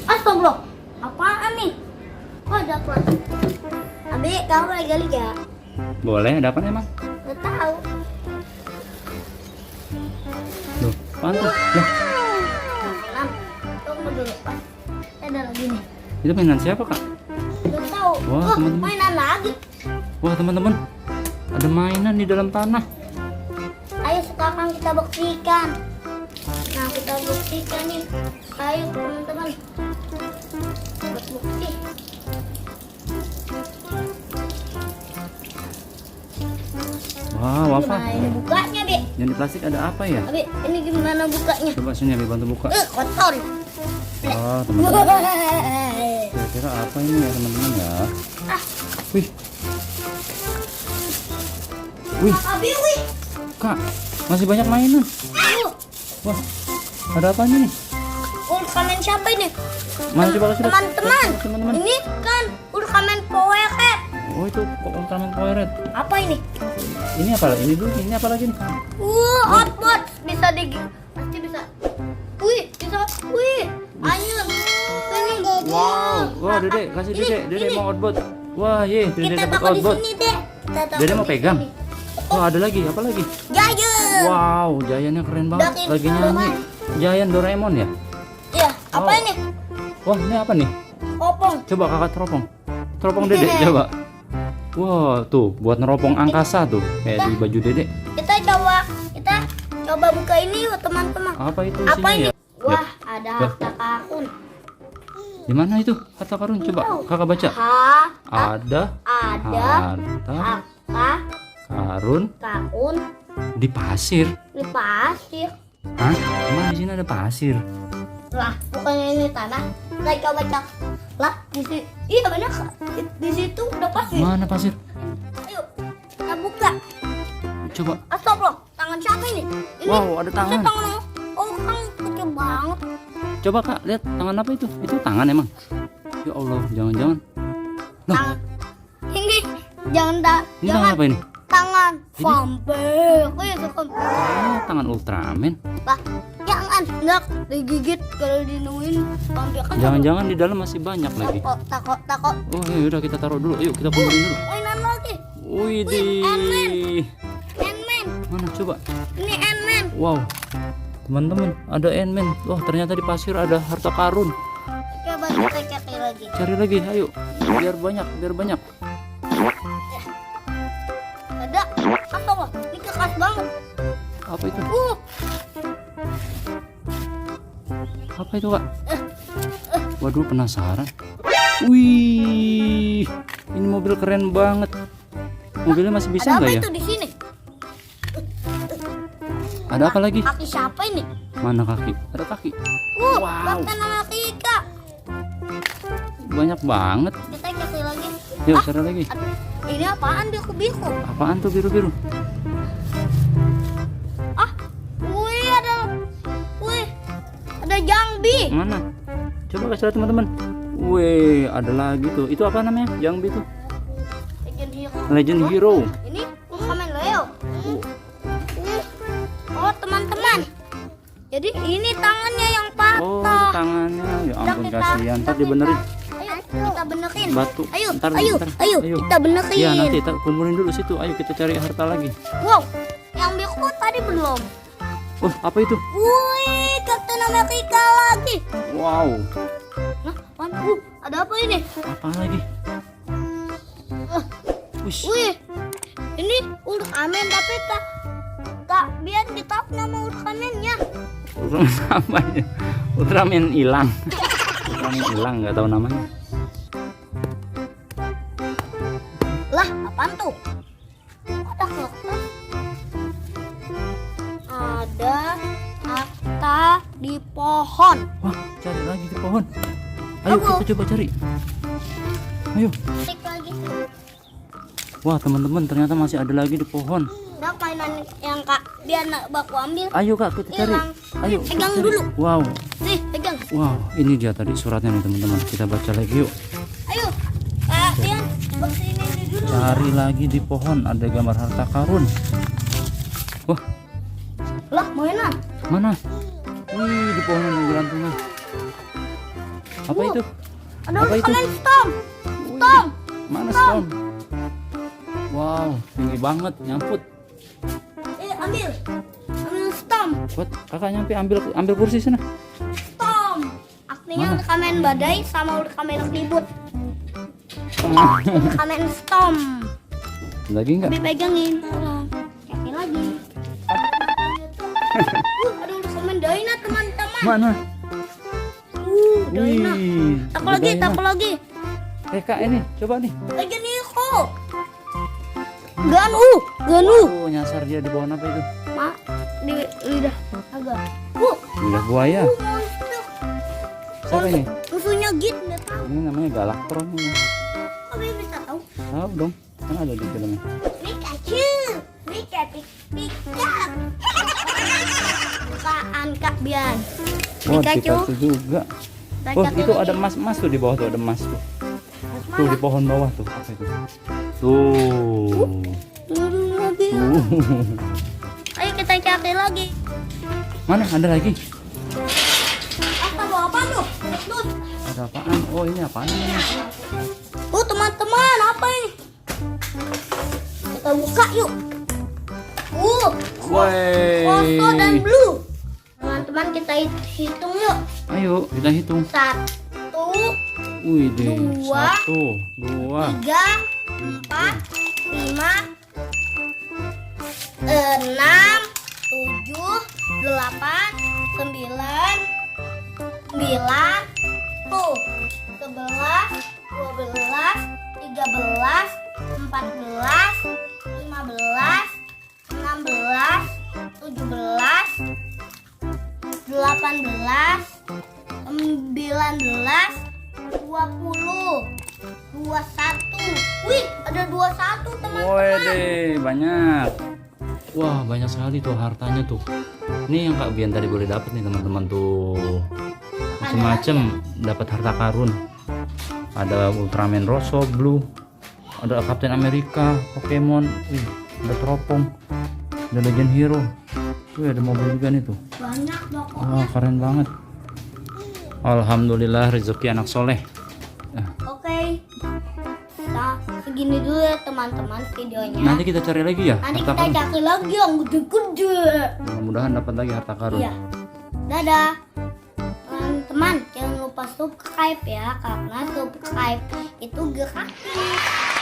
Astagfirullah, apaan nih? Oh, ada apa? Abi, kamu lagi gali ya? Boleh, ada apa emang? Gak tahu. Loh, apaan tuh? Loh, Mam, tunggu dulu, Pak. Ada lagi nih. itu mainan siapa, Kak? Gak tahu. Wah, Oh, teman-teman. mainan lagi. Wah, teman-teman. Ada mainan di dalam tanah. Ayo sekarang kita buktikan. Nah, kita buktikan nih. Ayo teman-teman. Buat bukti. Wow, apa? Gimana ini bukanya, Bi? Yang di plastik ada apa ya? Abi, ini gimana bukanya? Coba sini Abi bantu buka. Kotor. Wah, teman-teman. Kira-kira apa ini ya, teman-teman ya? Ah, Wih. Wih, Abi, wih. Kak, masih banyak mainan. Ayo. Wah, ada apa nih? Ultraman siapa ini? Mana coba kasih lihat. Teman-teman. Kasih teman-teman. Ini kan Ultraman Power Cat. Oh, itu Ultraman Power Red. Apa ini? Ini apa? Ini dulu, ini apa lagi nih? Hotpot bisa pasti bisa. Wih, bisa. Wih, ayo. Ini Wow, wah Dede, kasih Dede. Dede mau outboard. Wah, ye, Dede Kita dapat taruh di outboard. sini, Dek. Kita taruh Dede mau di pegang. sini. Wah, ada lagi, apa lagi? Giant. Wow, Giant-nya keren banget. Dakin Lagi nyanyi. Giant Doraemon ya? Iya, apa Oh. ini? Wah, ini apa nih? Opong. Coba kakak teropong. Teropong Dede, coba. Wah, tuh buat neropong angkasa tuh, kayak di baju Dede. Kita coba buka ini yuk, teman-teman. Apa itu Apa isinya ini? ya? Wah, ada harta karun. Di mana itu harta karun? Coba kakak baca. Ada Ada harta harta karun karun di pasir. di pasir. Hah? Emang di sini ada pasir? Lah, bukannya ini tanah. Saya coba cek. Lah, di situ. Iya benar. Di situ udah pasir. Mana pasir? Ayo, kita buka. Coba. Astagfirullah, tangan siapa ini? Ini Wow, ada tangan. tangan orang kecil banget. Coba kak, lihat tangan apa itu? Itu tangan emang? Ya Allah, jangan-jangan. Loh, Tangan. Ini jangan ini tangan apa ini? tangan vampir. Itu kan. Tangan Ultraman. Bah, jangan enggak digigit kalau dinemuin vampir kan. Jangan-jangan di dalam masih banyak lagi. Takut. Oh ya udah kita taruh dulu. Yuk kita kumpulin dulu. Mainan lagi. Wih Ant-Man. di. Ant-Man. Mana coba? Ini Ant-Man. Wow, teman-teman ada Ant-Man. Wah ternyata di pasir ada harta karun. Coba kita cari lagi. Cari lagi, ayo. Biar banyak. Ada. Astagfirullah, ini keras banget. Apa itu? Apa itu kak? Waduh penasaran. Wih, ini mobil keren banget. Mobilnya masih bisa Ada apa nggak ya? itu di sini? Ada apa lagi? Kaki siapa ini? Mana kaki? Ada kaki. Wow. Kapten Amerika. Banyak banget. Kita cari lagi. Yuk cari lagi. Ini apaan biru-biru? Apaan tuh biru-biru? Ada Jambi. Mana? Coba kasih lihat teman-teman. Wih, ada lagi tuh. Itu apa namanya? Jambi tuh. Legend Hero. Legend Hero. Ini Ultraman Leo. Oh, teman-teman. Jadi ini tangannya yang patah. Oh, tangannya. Ya ampun kasihan. Ntar dibenerin. Ayo, kita benerin. Batu. Ayo, Ntar, ayo, ntar. ayo, kita benerin. Iya, nanti kita kumpulin dulu situ. Ayo kita cari harta lagi. Wow, yang biru tadi belum. Oh, apa itu? Wih, Kapten Amerika lagi. Wow. Nah, ada apa ini? Apa lagi? Wush. Wih, ini Ultraman tapi tak biar ditahu nama Ultraman-nya. Ultraman apa ya? Ultraman hilang. Ultraman hilang, nggak tahu namanya. Lah, apaan tuh? Ada kertas. Ada harta di pohon. Wah, cari lagi di pohon. Ayo kita coba cari. Ayo. Tik lagi. Wah teman-teman, ternyata masih ada lagi di pohon. Udah mainan yang kak biar nak baku ambil. Ayo kak kita cari. Hilang. Ayo Pegang kita cari. dulu. Wow. Nih, pegang. Wow, ini dia tadi suratnya nih teman-teman. Kita baca lagi yuk. Ayo. Kalian bersini dulu. Cari lagi di pohon ada gambar harta karun. Wah, Lah, mana? mana? Wih, di pohon ada gelantungan. Apa itu? Ada Apa itu? rekaman Storm. Storm. Mana stone? Wow, tinggi banget, nyangkut. Ambil. Ambil Storm. Buat kakak nyampe, ambil kursi sana. Storm. Artinya Mana? rekaman badai sama rekaman ribut. Rekaman Storm. Lagi nggak? Dipegangin. Kaki lagi. Ada rekaman Daina teman-teman. Mana? Daina. Wih, Takut ada lagi, Daina. takut lagi. Kak ini, coba nih. Lagi nih kok. Ganu. Oh, nyasar dia di pohon apa itu? Mak, di lidah agak. Lidah buaya. Monster. Siapa ini? Musuhnya Git, nggak tahu. Ini namanya Galactron ini. Kok dia bisa tahu? Tahu dong, kan ada di filmnya. Pikachu. Pikachu. Bukaan Kak Bian. Wah, Pikachu. Pikachu juga. Oh, itu ada emas-emas tuh di bawah tuh, ada emas tuh. Tuh di pohon bawah tuh, apa itu? Tuh. Mobil. Ayo kita cari lagi. Mana? Ada lagi? Apa bawa apa tuh? Terus. Ada apaan? Oh, ini apaan ini? Teman-teman, apa ini? Kita buka yuk. Woi. Foto dan blue. Teman-teman kita hitung yuk. Ayo, kita hitung. 1, Wih, deh. Dua. 1, 2. 3, 4, 5, 6, 7, 8, 9, 9, tuh 11, 12, 13, 14, 15, 16, 17, 18, 19, 20, 21. Wih, ada 21 Woi teman-teman. deh, banyak. Wah, banyak sekali tuh hartanya tuh. Ini yang Kak Bian tadi boleh dapat nih teman-teman tuh. Macem-macem dapat harta karun. Ada Ultraman Rosso, Blue, ada Captain America, Pokemon, ada Teropong, ada Legend Hero. Wih, ada mobil juga nih tuh. Banyak pokoknya. Wah, keren banget. Alhamdulillah rezeki anak soleh. Oke. Nah, segini dulu ya teman-teman videonya. Nanti kita cari lagi ya Nanti harta kita karun. cari lagi yang gede-gede. Mudah-mudahan dapat lagi harta karun. Iya. Dadah. Teman-teman, jangan lupa subscribe ya, karena subscribe itu gratis.